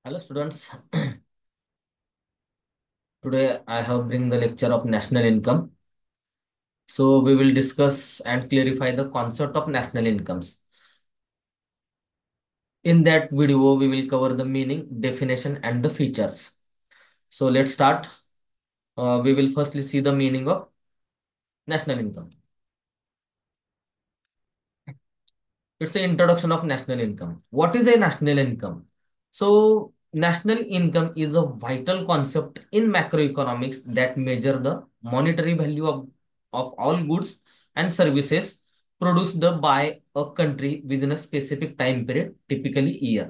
Hello students, today I have bring the lecture of national income. So we will discuss and clarify the concept of national incomes. In that video, we will cover the meaning, definition and the features. So let's start. We will firstly see the meaning of national income. It's the introduction of national income. What is a national income? So national income is a vital concept in macroeconomics that measure the monetary value of all goods and services produced by a country within a specific time period, typically year.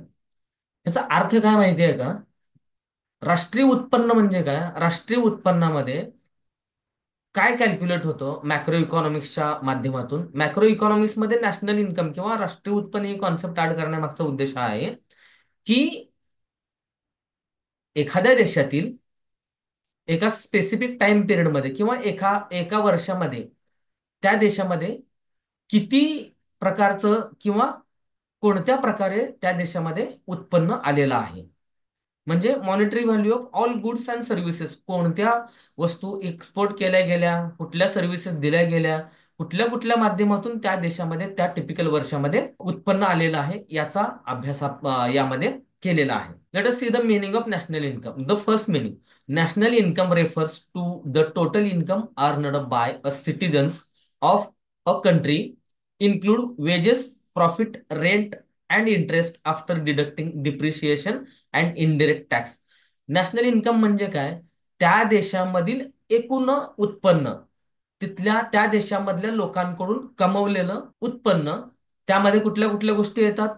याचा अर्थ काय माहिती आहे का? राष्ट्रीय उत्पन्न म्हणजे काय? राष्ट्रीय उत्पन्नामध्ये काय कॅल्क्युलेट होतं मॅक्रो इकॉनॉमिक्सच्या माध्यमातून? मॅक्रो इकॉनॉमिक्स मध्ये नॅशनल इन्कम किंवा राष्ट्रीय उत्पन्न ही कॉन्सेप्ट ऍड करण्यामागचा उद्देश हा आहे की एखाद्या देशातील एका स्पेसिफिक टाइम पिरियडमध्ये किंवा एका एका वर्षामध्ये त्या देशामध्ये किती प्रकारचं किंवा कोणत्या प्रकारे त्या देशामध्ये उत्पन्न आलेलं आहे. म्हणजे monetary value of all goods and services, कोणत्या वस्तू एक्सपोर्ट केल्या गेल्या, कुठल्या सर्व्हिसेस दिल्या गेल्या, कुठल्या कुठल्या माध्यमातून त्या देशामध्ये त्या टिपिकल वर्षामध्ये उत्पन्न आलेलं आहे याचा अभ्यास यामध्ये केलेला आहे. Let us see the meaning of national income. The first meaning, national income refers to the total income earned by a citizens of a country, include wages, profit, rent and interest after deducting depreciation and indirect tax. National income म्हणजे काय? त्या देशामधील एकूण उत्पन्न, तिथल्या त्या देशामधल्या लोकांकडून कमवलेलं उत्पन्न. त्यामध्ये कुठल्या कुठल्या गोष्टी येतात?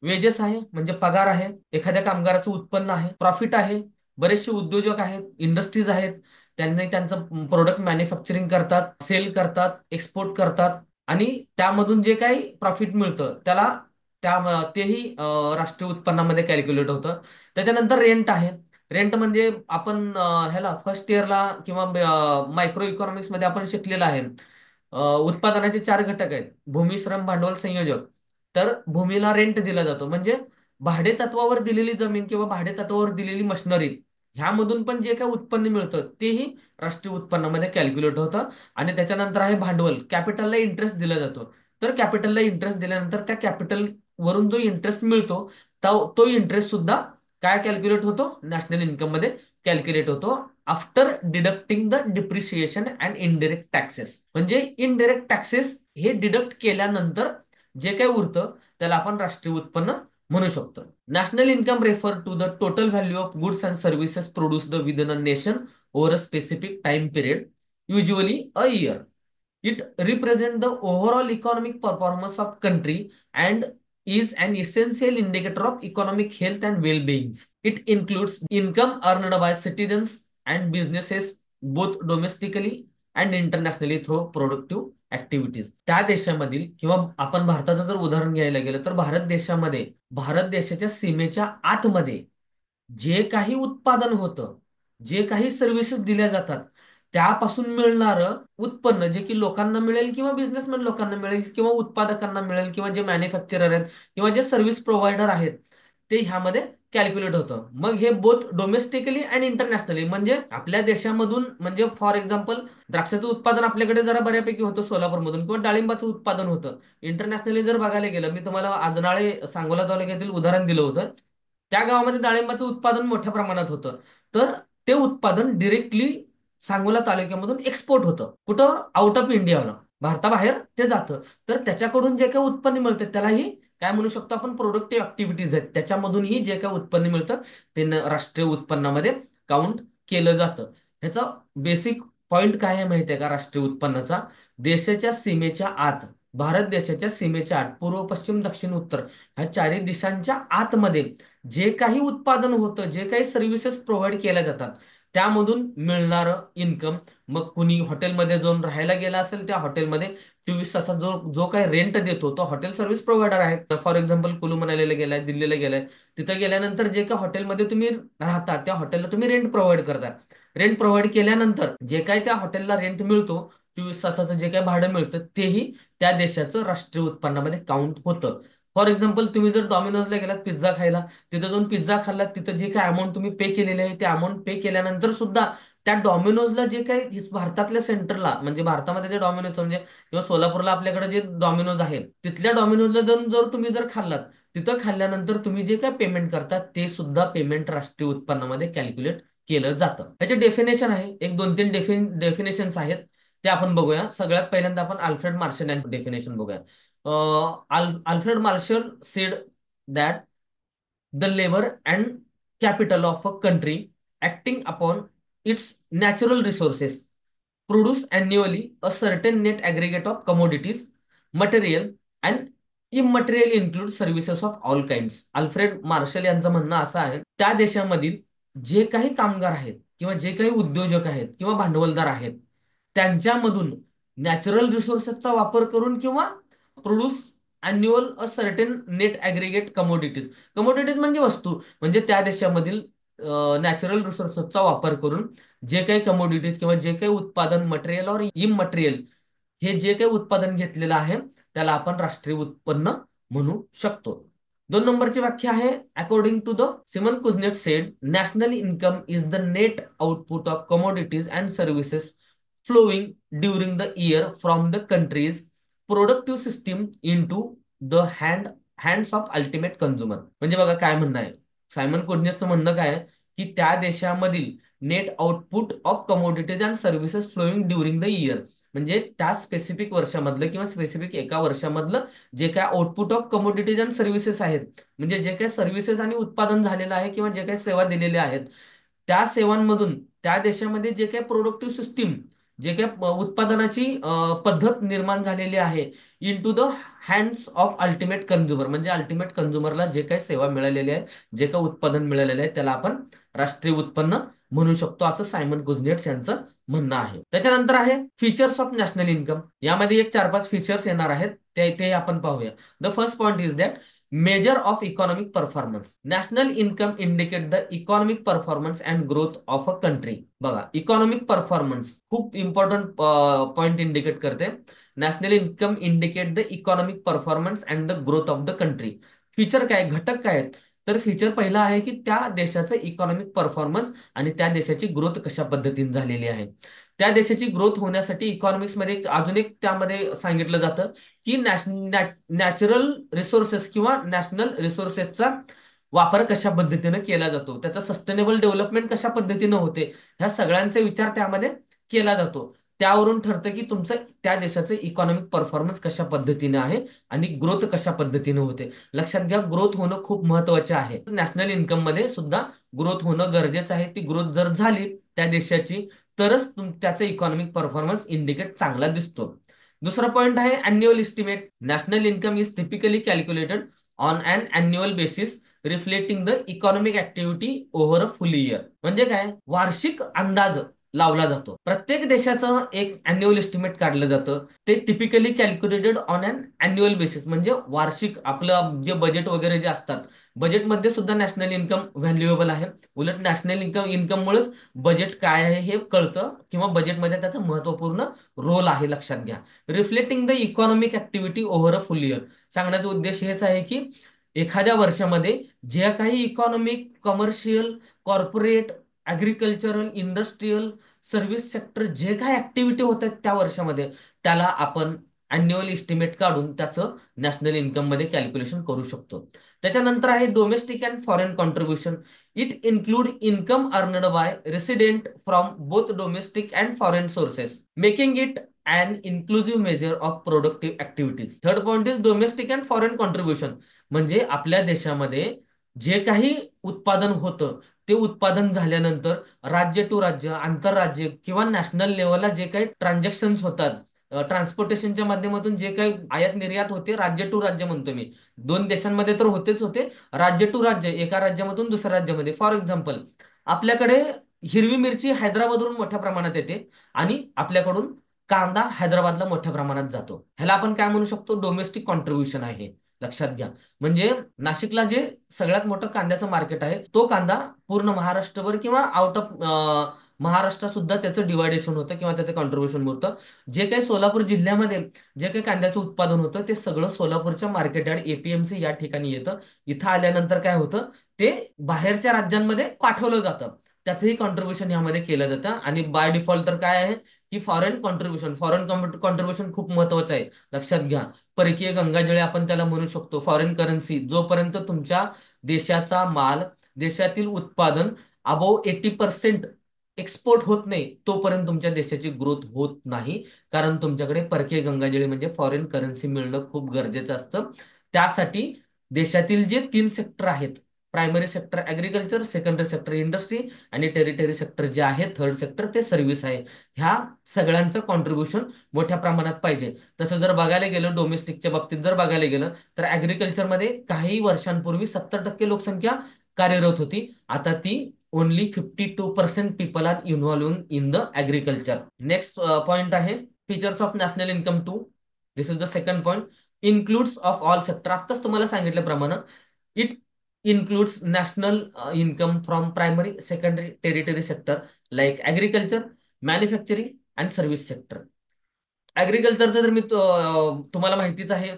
वेजेस आहे म्हणजे पगार आहे, एखाद्या कामगाराचं उत्पन्न आहे, प्रॉफिट आहे, बरेचसे उद्योजक आहेत, इंडस्ट्रीज आहेत, त्यांनी त्यांचं प्रोडक्ट मॅन्युफॅक्चरिंग करतात, सेल करतात, एक्सपोर्ट करतात आणि त्यामधून जे काही प्रॉफिट मिळतं त्याला तेही राष्ट्रीय उत्पन्नामध्ये कॅल्क्युलेट होतं. त्याच्यानंतर रेंट आहे. रेंट म्हणजे आपण ह्याला फर्स्ट इयरला किंवा मायक्रो इकॉनॉमिक्स मध्ये आपण शिकलेलं आहे. उत्पादनाचे चार घटक आहेत: भूमी, श्रम, भांडवल, संयोजक. तर भूमीला रेंट दिला जातो म्हणजे भाडे तत्वावर दिलेली जमीन किंवा भाडे तत्वावर दिलेली मशिनरी, ह्यामधून पण जे काही उत्पन्न मिळतं तेही राष्ट्रीय उत्पन्नामध्ये कॅल्क्युलेट होतं. आणि त्याच्यानंतर आहे भांडवल, कॅपिटलला इंटरेस्ट दिला जातो. तर कॅपिटलला इंटरेस्ट दिल्यानंतर त्या कॅपिटल वरून जो इंटरेस्ट मिळतो तो इंटरेस्ट सुद्धा काय कॅल्क्युलेट होतो? नॅशनल इन्कम मध्ये कॅल्क्युलेट होतो after deducting the depreciation and indirect taxes. म्हणजे इनडिरेक्ट टॅक्सेस हे डिडक्ट केल्यानंतर जे काही उरतं त्याला आपण राष्ट्रीय उत्पन्न म्हणू शकतो. National income refer to the total value of goods and services produced within a nation over a specific time period, usually a year. It represents the overall economic performance of country and is an essential indicator of economic health and well-being. It includes income earned by citizens and businesses both domestically and internationally through productive activities. त्या देशामधील किंवा आपण भारताचं जर उदाहरण घ्यायला गेलं तर भारत देशामध्ये, भारत देशाच्या सीमेच्या आतमध्ये जे काही उत्पादन होतं, जे काही सर्व्हिसेस दिल्या जातात, त्यापासून मिळणारं उत्पन्न जे की लोकांना मिळेल किंवा बिझनेसमॅन लोकांना मिळेल किंवा उत्पादकांना मिळेल किंवा जे मॅन्युफॅक्चरर आहेत किंवा जे सर्व्हिस प्रोव्हायडर आहेत, ते ह्यामध्ये कॅल्क्युलेट होतं. मग हे बोथ डोमेस्टिकली अँड इंटरनॅशनली, म्हणजे आपल्या देशामधून, म्हणजे फॉर एक्झाम्पल द्राक्षाचं उत्पादन आपल्याकडे जरा बऱ्यापैकी होतं सोलापूरमधून, किंवा डाळिंबाचं उत्पादन होतं. इंटरनॅशनली जर बघायला गेलं, मी तुम्हाला आजनाळे सांगोला तालुक्यातील उदाहरण दिलं होतं. त्या गावामध्ये डाळिंबाचं उत्पादन मोठ्या प्रमाणात होतं. तर ते उत्पादन डिरेक्टली सांगोला तालुक्यामधून एक्सपोर्ट होतं. कुठं? आउट ऑफ इंडियाला, भारताबाहेर ते जातं. तर त्याच्याकडून जे काही उत्पन्न मिळतं त्यालाही काय म्हणू शकतो आपण? प्रोडक्टिव्ह ऍक्टिव्हिटीज आहेत, त्याच्यामधूनही जे काही उत्पन्न मिळतं ते राष्ट्रीय उत्पन्नामध्ये काउंट केलं जातं. ह्याचा बेसिक पॉइंट काय आहे माहिती आहे का राष्ट्रीय उत्पन्नाचा? देशाच्या सीमेच्या आत, भारत देशाच्या सीमेच्या आत, पूर्व, पश्चिम, दक्षिण, उत्तर ह्या चारही दिशांच्या आतमध्ये जे काही उत्पादन होतं, जे काही सर्व्हिसेस प्रोव्हाइड केल्या जातात, त्यामधून मिळणारं इन्कम. मग कुणी हॉटेलमध्ये जाऊन राहायला गेला असेल, त्या हॉटेलमध्ये 24 तासात जो जो काही रेंट देतो तो हॉटेल सर्व्हिस प्रोव्हायडर आहे. फॉर एक्झाम्पल कुलू मनालीला गेलाय, दिल्लीला गेलाय, तिथं गेल्यानंतर जे काही हॉटेलमध्ये तुम्ही राहता त्या हॉटेलला तुम्ही रेंट प्रोव्हाइड करता. रेंट प्रोव्हाइड केल्यानंतर जे काही त्या हॉटेलला रेंट मिळतो, 24 तासाचं जे काही भाडं मिळतं, तेही त्या देशाचं राष्ट्रीय उत्पन्नामध्ये काउंट होतं. फॉर एक्झाम्पल तुम्ही जर डॉमिनोजला गेलात पिझ्झा खायला, तिथं जाऊन पिझ्झा खाल्लात, तिथं जे काय अमाऊंट तुम्ही पे केलेली आहे, ते अमाऊंट पे केल्यानंतर सुद्धा त्या डॉमिनोजला जे काही भारतातल्या सेंटरला, म्हणजे भारतामध्ये जे डॉमिनोज म्हणजे किंवा सोलापूरला आपल्याकडे जे डॉमिनोज आहे, तिथल्या डॉमिनोजला जाऊन जर तुम्ही जर खाल्लात, तिथं खाल्ल्यानंतर तुम्ही जे काय पेमेंट करतात ते सुद्धा पेमेंट राष्ट्रीय उत्पन्नामध्ये कॅल्क्युलेट केलं जातं. याचे डेफिनेशन आहे, एक दोन तीन डेफिनेशन्स आहेत, ते आपण बघूया. सगळ्यात पहिल्यांदा आपण अल्फ्रेड मार्शल यांचं डेफिनेशन बघूया. Alfred Marshall sed that the labour and capital of a country acting upon its natural resources produce annually a certain net aggregate of commodities, material and immaterial include services of all kinds. Alfred Marshall यांचं म्हणणं असं आहे, त्या देशामधील जे काही कामगार आहेत किंवा जे काही उद्योजक आहेत किंवा भांडवलदार आहेत, त्यांच्यामधून नॅचरल रिसोर्सेसचा वापर करून किंवा produce annual a certain net aggregate commodities. Commodities म्हणजे वस्तू, म्हणजे त्या देशामधील नॅचरल रिसोर्सेसचा वापर करून जे काही कमोडिटीज किंवा जे काही उत्पादन मटेरियल और इमटेरियल हे जे काही उत्पादन घेतलेलं आहे त्याला आपण राष्ट्रीय उत्पन्न म्हणू शकतो. 2 नंबरची व्याख्या आहे, according to the Simon Kuznets said national income is the net output of commodities and services flowing during the year from the country's productive system into the hands of ultimate consumer. म्हणजे बघा काय म्हणणं आहे, Simon कुझनेटचं म्हणणं काय आहे की त्या देशामधील net output of commodities and services flowing during the year, म्हणजे त्या स्पेसिफिक वर्षामधलं किंवा स्पेसिफिक एका वर्षामधलं जे काय output of commodities and services आहेत, म्हणजे जे काही सर्व्हिसेस आणि उत्पादन झालेलं आहे किंवा जे काही सेवा दिलेल्या आहेत, त्या सेवांमधून त्या देशामध्ये जे काही प्रोडक्टिव्ह सिस्टीम, जे काही उत्पादनाची पद्धत निर्माण झालेली आहे into the hands of ultimate consumer, म्हणजे अल्टिमेट कन्झ्युमरला जे काही सेवा मिळालेली आहे, जे काही उत्पादन मिळालेलं आहे त्याला आपण राष्ट्रीय उत्पन्न म्हणू शकतो, असं सायमन कुझनेट्स यांचं म्हणणं आहे. त्याच्यानंतर आहे फीचर्स ऑफ नॅशनल इन्कम. यामध्ये एक 4-5 फीचर्स येणार आहेत, ते आपण पाहूया. The first point is that measure of economic performance. National income indicate the economic performance and growth of a country. बघा, इकॉनॉमिक परफॉर्मन्स खूप इम्पॉर्टंट पॉइंट इंडिकेट करते. National income indicate the economic performance and the growth of the country. Feature काय, घटक काय आहेत, तर feature पहिला आहे की त्या देशाचं इकॉनॉमिक परफॉर्मन्स आणि त्या देशाची ग्रोथ कशा पद्धतीने झालेली आहे. त्या देशाची ग्रोथ होण्यासाठी इकॉनॉमिक्स मध्ये अजून एक त्यामध्ये सांगितलं जातं की नॅचरल रिसोर्सेस किंवा नॅशनल रिसोर्सेसचा वापर कशा पद्धतीने केला जातो, त्याचा सस्टेनेबल डेव्हलपमेंट कशा पद्धतीने होते, ह्या सगळ्यांचा विचार त्यामध्ये केला जातो. त्यावरून ठरतं की तुमचं त्या देशाचं इकॉनॉमिक परफॉर्मन्स कशा पद्धतीने आहे आणि ग्रोथ कशा पद्धतीने होते. लक्षात घ्या, ग्रोथ होणं खूप महत्वाचे आहे. नॅशनल इन्कम मध्ये सुद्धा ग्रोथ होणं गरजेचं आहे. ती ग्रोथ जर झाली त्या देशाची तरच त्याचा इकॉनॉमिक परफॉर्मन्स इंडिकेट चांगला दिसतो. दुसरा पॉइंट आहे annual estimate. National income is typically calculated on an annual basis reflecting the economic activity over a full year. म्हणजे काय, वार्षिक अंदाज लावला जातो. प्रत्येक देशाचं एक अॅन्युअल एस्टिमेट काढलं जातं, ते typically calculated on an annual basis, म्हणजे वार्षिक आपलं जे बजेट वगैरे जे असतात, बजेटमध्ये सुद्धा नॅशनल इन्कम व्हॅल्युएबल आहे. उलट नॅशनल इन्कममुळेच बजेट काय आहे हे कळतं किंवा बजेटमध्ये त्याचा महत्वपूर्ण रोल आहे, लक्षात घ्या. Reflecting the economic activity over a full year. सांगण्याचा उद्देश हेच आहे की एखाद्या वर्षामध्ये जे काही economic, commercial, corporate, agricultural, industrial, service sector जे काही ऍक्टिव्हिटी होत आहेत त्या वर्षामध्ये, त्याला आपण अॅन्युअल इस्टिमेट काढून त्याचं नॅशनल इन्कम मध्ये कॅल्क्युलेशन करू शकतो. त्याच्यानंतर आहे domestic and foreign contribution. It include income earned bye resident from both domestic and foreign sources, making it and inclusive measure of productive activities. Third point is domestic and foreign contribution. म्हणजे आपल्या देशामध्ये जे काही उत्पादन होतं ते उत्पादन झाल्यानंतर राज्य टू राज्य, आंतरराज्य किंवा नॅशनल लेवलला जे काही ट्रान्झॅक्शन होतात, ट्रान्सपोर्टेशनच्या माध्यमातून जे काही आयात निर्यात होते, राज्य टू राज्य म्हणतो मी, दोन देशांमध्ये तर होतेच होते, राज्य टू राज्य, एका राज्यामधून दुसऱ्या राज्यामध्ये. फॉर एक्झाम्पल, आपल्याकडे हिरवी मिरची हैदराबादवरून मोठ्या प्रमाणात येते आणि आपल्याकडून कांदा हैदराबादला मोठ्या प्रमाणात जातो. ह्याला आपण काय म्हणू शकतो, डोमेस्टिक कॉन्ट्रीब्युशन आहे, लक्षात घ्या. म्हणजे नाशिकला जे सगळ्यात मोठं कांद्याचं मार्केट आहे, तो कांदा पूर्ण महाराष्ट्रभर किंवा आउट ऑफ महाराष्ट्रात सुद्धा त्याचं डिवायडेशन होतं किंवा त्याचं कॉन्ट्रीब्युशन होतं. जे काही सोलापूर जिल्ह्यामध्ये जे काही कांद्याचं उत्पादन होतं ते सगळं सोलापूरच्या मार्केट यार्ड एपीएमसी या ठिकाणी येतं. इथं आल्यानंतर काय होतं, ते बाहेरच्या राज्यांमध्ये पाठवलं जातं. त्याचंही कॉन्ट्रीब्युशन यामध्ये केलं जातं. आणि बाय डिफॉल्ट तर काय आहे की फॉरेन कॉन्ट्रीब्युशन, फॉरेन कॉन्ट्रीब्युशन खूप महत्वाचं आहे, लक्षात घ्या. परकीय गंगाजळे आपण त्याला म्हणू शकतो. फॉरेन करन्सी, जोपर्यंत तुमच्या देशाचा माल, देशातील उत्पादन अबोव 80% एक्सपोर्ट होत नाही तोपर्यंत तुमच्या देशाची ग्रोथ होत नाही. कारण तुमच्याकडे परकीय गंगाजळी म्हणजे फॉरेन करन्सी मिळणं खूप गरजेचं असतं. त्यासाठी देशातील जे 3 सेक्टर आहेत, primary sector agriculture, secondary sector industry, आणि टेरिटरी सेक्टर जे आहे, थर्ड सेक्टर ते सर्व्हिस आहे, ह्या सगळ्यांचं कॉन्ट्रीब्युशन मोठ्या प्रमाणात पाहिजे. तसं जर बघायला गेलं, डोमेस्टिकच्या बाबतीत जर बघायला गेलं, तर ऍग्रिकल्चरमध्ये काही वर्षांपूर्वी 70% लोकसंख्या कार्यरत होती. आता ती only 52% people are involving in the agriculture. Next point आहे features of national income two. This is the second point. Includes of all sector. आत्ताच तुम्हाला सांगितल्याप्रमाणे it includes national income from primary, secondary, tertiary sector like agriculture, manufacturing and service sector. ऍग्रिकल्चरचं तर तुम्हाला माहितीच आहे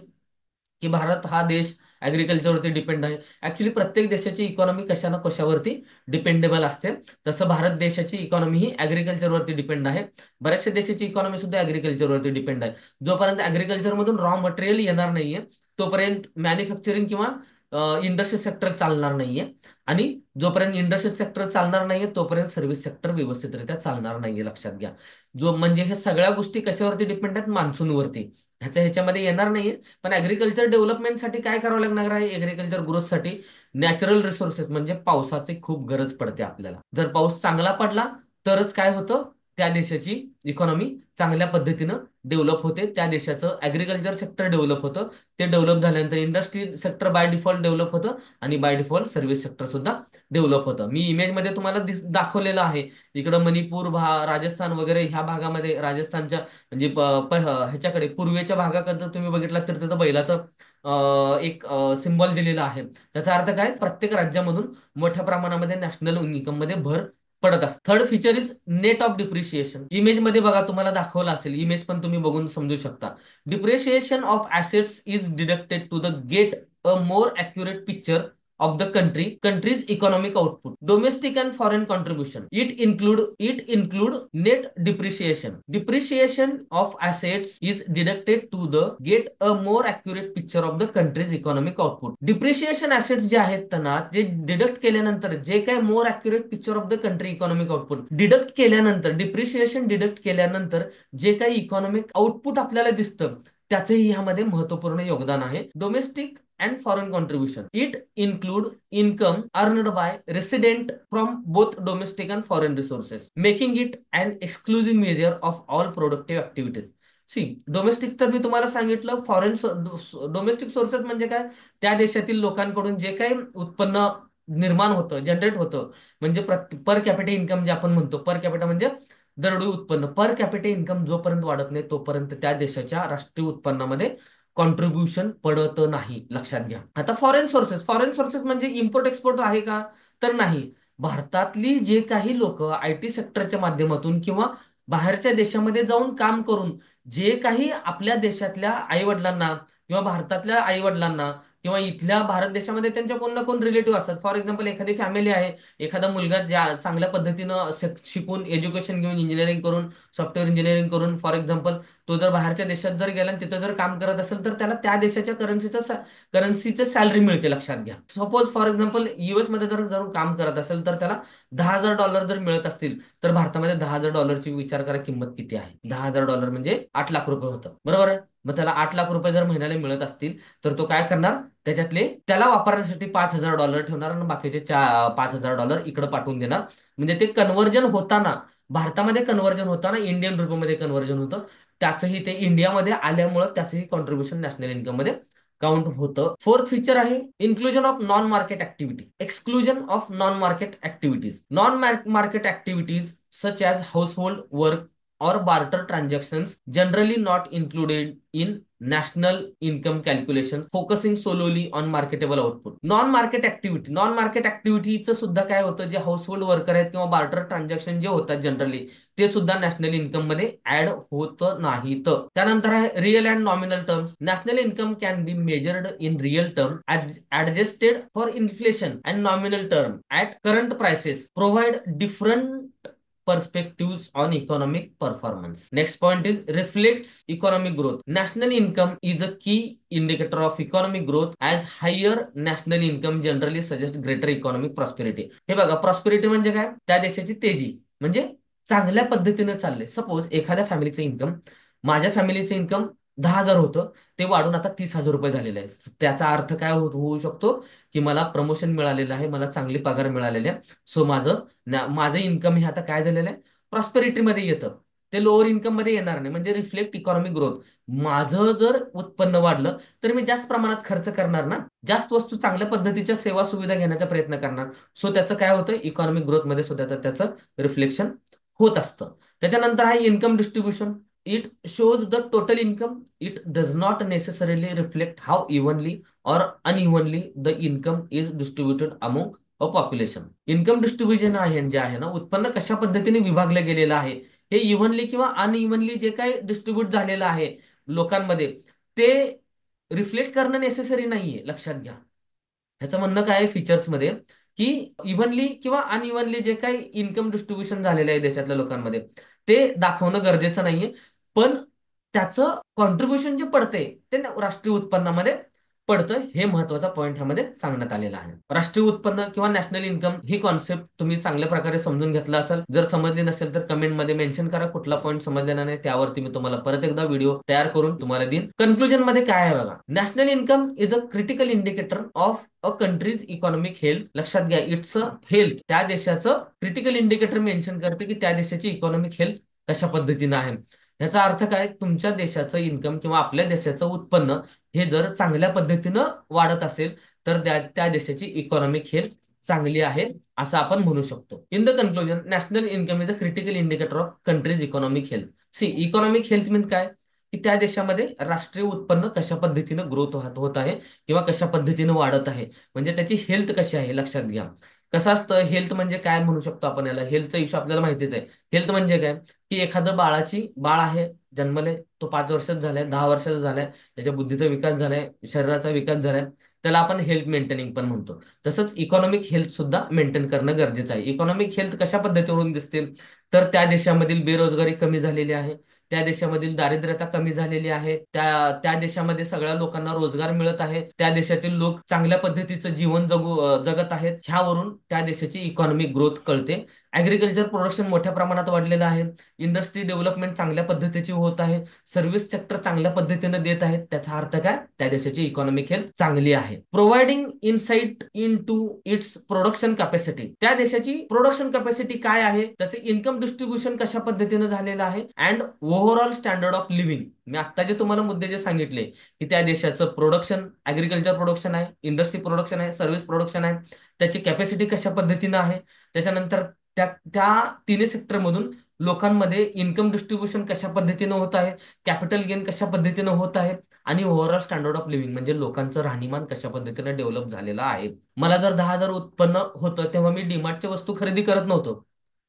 की भारत हा देश ऍग्रिकल्चरवरती डिपेंड आहे. ऍक्च्युली प्रत्येक देशाची इकॉनॉमी कशा ना कशावरती डिपेंडेबल असते. तसं भारत देशाची इकॉनॉमी ही ऍग्रिकल्चरवरती डिपेंड आहे. बऱ्याचशा देशाची इकॉनॉमी सुद्धा ऍग्रिकल्चरवरती डिपेंड आहे. जोपर्यंत ऍग्रिकल्चर मधून रॉ मटेरियल येणार नाहीये तोपर्यंत मॅन्युफॅक्चरिंग किंवा इंडस्ट्री सेक्टर चालणार नाहीये. आणि जोपर्यंत इंडस्ट्री सेक्टर चालणार नाहीये तोपर्यंत सर्व्हिस सेक्टर व्यवस्थितरित्या चालणार नाहीये, लक्षात घ्या. जो म्हणजे हे सगळ्या गोष्टी कशावरती डिपेंड आहेत, मान्सूनवरती. ह्याच्यामध्ये येणार नाहीये. पण ऍग्रिकल्चर डेव्हलपमेंटसाठी काय करावं लागणार आहे, ऍग्रिकल्चर ग्रोथसाठी नॅचरल रिसोर्सेस म्हणजे पावसाची खूप गरज पडते आपल्याला. जर पाऊस चांगला पडला तरच काय होतं, त्या देशाची इकॉनॉमी चांगल्या पद्धतीनं डेव्हलप होते, त्या देशाचं ऍग्रिकल्चर सेक्टर डेव्हलप होतं. ते डेव्हलप झाल्यानंतर industry sector by default develop होतं, आणि बाय डिफॉल्ट सर्व्हिस सेक्टर सुद्धा डेव्हलप होतं. मी इमेजमध्ये तुम्हाला दाखवलेलं आहे. इकडं मणिपूर, राजस्थान वगैरे ह्या भागामध्ये, राजस्थानच्या म्हणजे ह्याच्याकडे पूर्वेच्या भागाकडे तुम्ही बघितलात तर तिथं बैलाचं एक सिम्बॉल दिलेला आहे. त्याचा अर्थ काय, प्रत्येक राज्यामधून मोठ्या प्रमाणामध्ये नॅशनल इन्कम मध्ये भर पडत असते. Third feature is net of depreciation. Image मध्ये बघा, तुम्हाला दाखवलं असेल, इमेज पण तुम्ही बघून समजू शकता. Depreciation of assets is deducted to the get a more accurate picture of the country's economic output, domestic and foreign contribution. It include net depreciation. Depreciation of assets is deducted to the get a more accurate picture of the country's economic output. Depreciation assets जे आहेत त्यांना जे deduct केल्यानंतर जे काय more accurate picture of the country economic output deduct केल्यानंतर, depreciation deduct केल्यानंतर जे काही इकॉनॉमिक आउटपुट आपल्याला दिसतं त्याचंही ह्यामध्ये महत्वपूर्ण योगदान आहे. Domestic and foreign contribution. It include income earned by resident from both domestic and foreign resources, making it an exclusive measure of all productive activities. See domestic तर मी तुम्हाला सांगितलं. फॉरेन डोमेस्टिक सोर्सेस म्हणजे काय, त्या देशातील लोकांकडून जे काही उत्पन्न निर्माण होतं, जनरेट होतं, म्हणजे पर कॅपिटा इन्कम जे आपण म्हणतो. पर कॅपिटा म्हणजे दरडोई उत्पन्न. पर कॅपिटा इन्कम जोपर्यंत वाढत नाही तोपर्यंत त्या देशाच्या राष्ट्रीय उत्पन्नामध्ये कॉन्ट्रीब्युशन पडत नाही, लक्षात घ्या. आता फॉरेन सोर्सेस म्हणजे इम्पोर्ट एक्सपोर्ट आहे का, तर नाही. भारतातली जे काही लोक आयटी सेक्टरच्या माध्यमातून किंवा बाहेरच्या देशामध्ये जाऊन काम करून जे काही आपल्या देशातल्या आई वडिलांना किंवा भारतातल्या आई वडिलांना किंवा इथल्या भारत देशामध्ये त्यांच्या कोण ना कोण रिलेटिव्ह असतात. फॉर एक्झाम्पल, एखादी फॅमिली आहे, एखादा मुलगा ज्या चांगल्या पद्धतीनं शिकून, एज्युकेशन घेऊन, इंजिनिअरिंग करून, सॉफ्टवेअर इंजिनिअरिंग करून, फॉर एक्झाम्पल तो जर बाहेरच्या देशात जर गेला आणि तिथं जर काम करत असेल तर त्याला त्या देशाच्या करन्सीचं सॅलरी मिळते, लक्षात घ्या. सपोज फॉर एक्झाम्पल युएस मध्ये जर काम करत असेल तर त्याला $10,000 जर मिळत असतील तर भारतामध्ये $10,000ची विचार करा किंमत किती आहे. $10,000 म्हणजे 8 लाख रुपये होतं, बरोबर आहे. मग त्याला 8 लाख रुपये जर महिन्याला मिळत असतील तर तो काय करणार, त्याच्यातले त्याला वापरण्यासाठी $5,000 ठेवणार आणि बाकीचे $5,000 इकडे पाठवून देणार. म्हणजे ते कन्व्हर्जन होताना, भारतामध्ये कन्व्हर्जन होताना इंडियन रुपयामध्ये कन्व्हर्जन होतं. त्याचंही ते इंडियामध्ये आल्यामुळे त्याचंही कॉन्ट्रीब्युशन नॅशनल इन्कम मध्ये काउंट होतं. फोर्थ फीचर आहे inclusion of non market activity, exclusion of non market activities. Non market activities such as house hold work, or barter transactions generally not included in national income calculation, focusing solely on marketable output. Non market ऍक्टिव्हिटीचं सुद्धा काय होतं, जे household worker आहेत किंवा barter transaction जे होतात generally, ते सुद्धा नॅशनल इन्कम मध्ये ऍड होत नाहीत. त्यानंतर आहे real and nominal terms. National income can be measured in real term adjusted for inflation and nominal term at current prices provide different perspectives on economic performance. Next point is reflects economic growth. National income is a key indicator of economic growth as higher national income generally suggests greater economic prosperity. हे बघा, prosperity म्हणजे काय? त्या देशाची तेजी, म्हणजे चांगल्या पद्धतीने चालले. सपोज एखाद्या फॅमिलीचं इन्कम, माझ्या फॅमिलीचं इन्कम 10,000 होतं, ते वाढून आता 30,000 रुपये झालेलं आहे. त्याचा अर्थ काय होऊ शकतो, की मला प्रमोशन मिळालेलं आहे, मला चांगली पगार मिळालेली आहे. सो माझं इन्कम हे आता काय झालेलं आहे, प्रॉस्पेरिटीमध्ये येतं. ते लोअर इन्कम मध्ये येणार नाही, म्हणजे रिफ्लेक्ट इकॉनॉमिक ग्रोथ. माझं जर उत्पन्न वाढलं तर मी जास्त प्रमाणात खर्च करणार ना, जास्त वस्तू चांगल्या पद्धतीच्या सेवा सुविधा घेण्याचा प्रयत्न करणार. सो त्याचं काय होतं, इकॉनॉमिक ग्रोथ मध्ये सुद्धा त्याचं रिफ्लेक्शन होत असतं. त्याच्यानंतर आहे income distribution. It shows the total income. It does not necessarily reflect how evenly or unevenly the income is distributed among a population. Income distribution आहे जे आहे ना, उत्पन्न कशा पद्धतीने विभागलं गेलेलं आहे, हे इव्हनली किंवा अनइव्हनली जे काही डिस्ट्रीब्यूट झालेलं आहे लोकांमध्ये, ते रिफ्लेक्ट करणं नेसेसरी नाहीये. लक्षात घ्या. ह्याचं म्हणणं काय आहे फीचर्समध्ये, की इव्हनली किंवा अनइव्हनली जे काही इन्कम डिस्ट्रीब्युशन झालेलं आहे देशातल्या लोकांमध्ये, ते दाखवणं गरजेचं नाहीये. पण त्याचं कॉन्ट्रीब्युशन जे पडतंय ते राष्ट्रीय उत्पन्नामध्ये पडतं, हे महत्वाचा पॉईंट ह्यामध्ये सांगण्यात आलेला आहे. राष्ट्रीय उत्पन्न किंवा नॅशनल इन्कम ही कॉन्सेप्ट तुम्ही चांगल्या प्रकारे समजून घेतला असाल. जर समजली नसेल तर कमेंटमध्ये मेन्शन करा कुठला पॉईंट समजलेला नाही, त्यावरती मी तुम्हाला परत एकदा व्हिडिओ तयार करून तुम्हाला देईन. कन्क्लुजन मध्ये काय आहे बघा, national income is a critical indicator of a countries economic health. लक्षात घ्या, इट्स अ हेल्थ, त्या देशाचं क्रिटिकल इंडिकेटर मेन्शन करते की त्या देशाची इकॉनॉमिक हेल्थ कशा पद्धतीने आहे. याचा अर्थ काय, तुमच्या देशाचं इन्कम किंवा आपल्या देशाचं उत्पन्न हे जर चांगल्या पद्धतीनं वाढत असेल तर त्या देशाची इकॉनॉमिक हेल्थ चांगली आहे असं आपण म्हणू शकतो. In the conclusion, national income is a critical indicator of country's economic health. See, economic health mean काय, की त्या देशामध्ये राष्ट्रीय उत्पन्न कशा पद्धतीनं ग्रोथ होत आहे किंवा कशा पद्धतीनं वाढत आहे, म्हणजे त्याची हेल्थ कशी आहे. लक्षात घ्या, कसं असतं हेल्थ म्हणजे काय म्हणू शकतो आपण याला, हेल्थचा इश्यू आपल्याला माहितीच आहे. हेल्थ म्हणजे काय, की एखादं बाळ आहे, जन्मले, तो 5 वर्षाचा झालाय, 10 वर्षाचा झालाय, त्याच्या बुद्धीचा विकास झालाय, शरीराचा विकास झालाय, त्याला आपण हेल्थ मेंटेनिंग पण म्हणतो. तसंच इकॉनॉमिक हेल्थ सुद्धा मेंटेन करणं गरजेचं आहे. इकॉनॉमिक हेल्थ कशा पद्धतीवरून दिसते, तर त्या देशामधील बेरोजगारी कमी झालेली आहे, त्या देशामधील दारिद्र्यता कमी झालेली आहे, त्या देशामध्ये सगळ्या लोकांना रोजगार मिळत आहे, त्या देशातील लोक चांगल्या पद्धतीचं जीवन जगत आहेत. ह्यावरून त्या देशाची इकॉनॉमिक ग्रोथ कळते. ऍग्रिकल्चर प्रोडक्शन मोठ्या प्रमाणात वाढलेलं आहे, इंडस्ट्री डेव्हलपमेंट चांगल्या पद्धतीची होत आहे, सर्व्हिस सेक्टर चांगल्या पद्धतीने देत आहेत. त्याचा अर्थ काय, त्या देशाची इकॉनॉमिक हेल्थ चांगली आहे. Providing insight into its production capacity. त्या देशाची प्रोडक्शन कॅपॅसिटी काय आहे, त्याचे इन्कम डिस्ट्रीब्युशन कशा पद्धतीने झालेलं आहे, and overall standard of living. मी आता जे तुम्हाला मुद्दे जे सांगितले, की त्या देशाचं प्रोडक्शन, ऍग्रिकल्चर प्रोडक्शन आहे, इंडस्ट्री प्रोडक्शन आहे, सर्व्हिस प्रोडक्शन आहे, त्याची कॅपॅसिटी कशा पद्धतीनं आहे, त्याच्यानंतर त्या त्या तिन्ही सेक्टरमधून लोकांमध्ये इन्कम डिस्ट्रीब्युशन कशा पद्धतीनं होत आहे, कॅपिटल गेन कशा पद्धतीनं होत आहे, आणि ओव्हरऑल स्टँडर्ड ऑफ लिव्हिंग म्हणजे लोकांचं राहणीमान कशा पद्धतीने डेव्हलप झालेलं आहे. मला जर 10,000 उत्पन्न होतं तेव्हा मी डीमार्टच्या वस्तू खरेदी करत नव्हतो,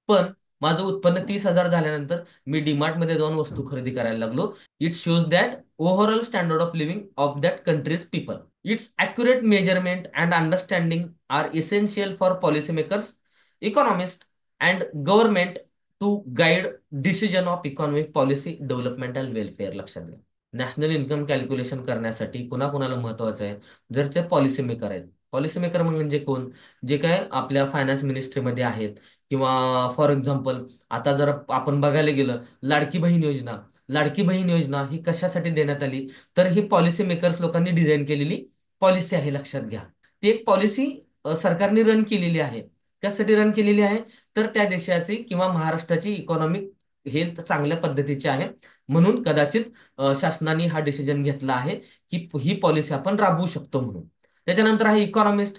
पण माझं उत्पन्न 30,000 झाल्यानंतर मी डीमार्ट मध्ये जाऊन वस्तू खरेदी करायला लागलो. It shows that overall standard of living of that countries people. It's accurate measurement and understanding are essential for policy makers, economist and government to guide decision of economic policy development and welfare. लक्षात घ्या, national income calculation करण्यासाठी कुणाकुणाला महत्वाचं आहे, जर ते policy maker आहेत. Policy maker म्हणजे कोण, जे काय आपल्या फायनान्स मिनिस्ट्रीमध्ये आहेत, किंवा फॉर एक्झाम्पल आता जर आपण बघायला गेलं, लाडकी बहीण योजना. लाडकी बहीण योजना ही कशासाठी देण्यात आली, तर ही पॉलिसी मेकर्स लोकांनी डिझाईन केलेली पॉलिसी आहे. लक्षात घ्या, ती एक पॉलिसी सरकारने रन केलेली आहे. कशासाठी रन केलेली आहे, तर त्या देशाची किंवा महाराष्ट्राची इकॉनॉमिक हेल्थ चांगल्या पद्धतीची आहे, म्हणून कदाचित शासनाने हा डिसिजन घेतला आहे की ही पॉलिसी आपण राबवू शकतो म्हणून. त्याच्यानंतर आहे इकॉनॉमिस्ट.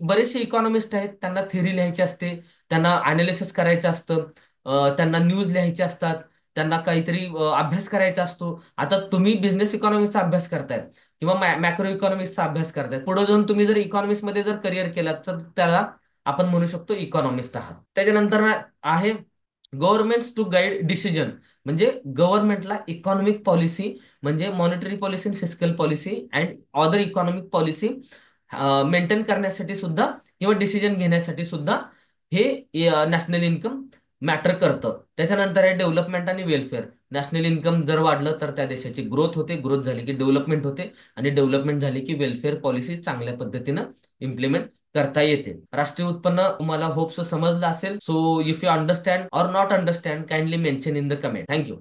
बरेचसे इकॉनॉमिस्ट आहेत, त्यांना थेअरी लिहायची असते, त्यांना अनालिसिस करायचं असतं, त्यांना न्यूज लिहायचे असतात, त्यांना काहीतरी अभ्यास करायचा असतो. आता तुम्ही बिझनेस इकॉनॉमिक्सचा अभ्यास करताय किंवा मॅक्रो इकॉनॉमिक्सचा अभ्यास करताय, पुढे जाऊन तुम्ही जर इकॉनॉमिक्स मध्ये जर करिअर केलात तर त्याला आपण म्हणू शकतो इकॉनॉमिस्ट आहात. त्याच्यानंतर आहे गव्हर्नमेंट्स टू गाईड डिसिजन, म्हणजे गव्हर्नमेंटला इकॉनॉमिक पॉलिसी म्हणजे monetary policy, fiscal policy and other economic policy maintain करण्यासाठी सुद्धा किंवा डिसिजन घेण्यासाठी सुद्धा हे नॅशनल इन्कम मॅटर करतं. त्याच्यानंतर आहे डेव्हलपमेंट आणि वेलफेअर. नॅशनल इन्कम जर वाढलं तर त्या देशाची ग्रोथ होते, ग्रोथ झाली की डेव्हलपमेंट होते, आणि डेव्हलपमेंट झाली की वेलफेअर पॉलिसी चांगल्या पद्धतीनं इम्प्लिमेंट करता येते. राष्ट्रीय उत्पन्न तुम्हाला होप्स समजलं असेल. So if you understand or not understand kindly mention in the comment. Thank you.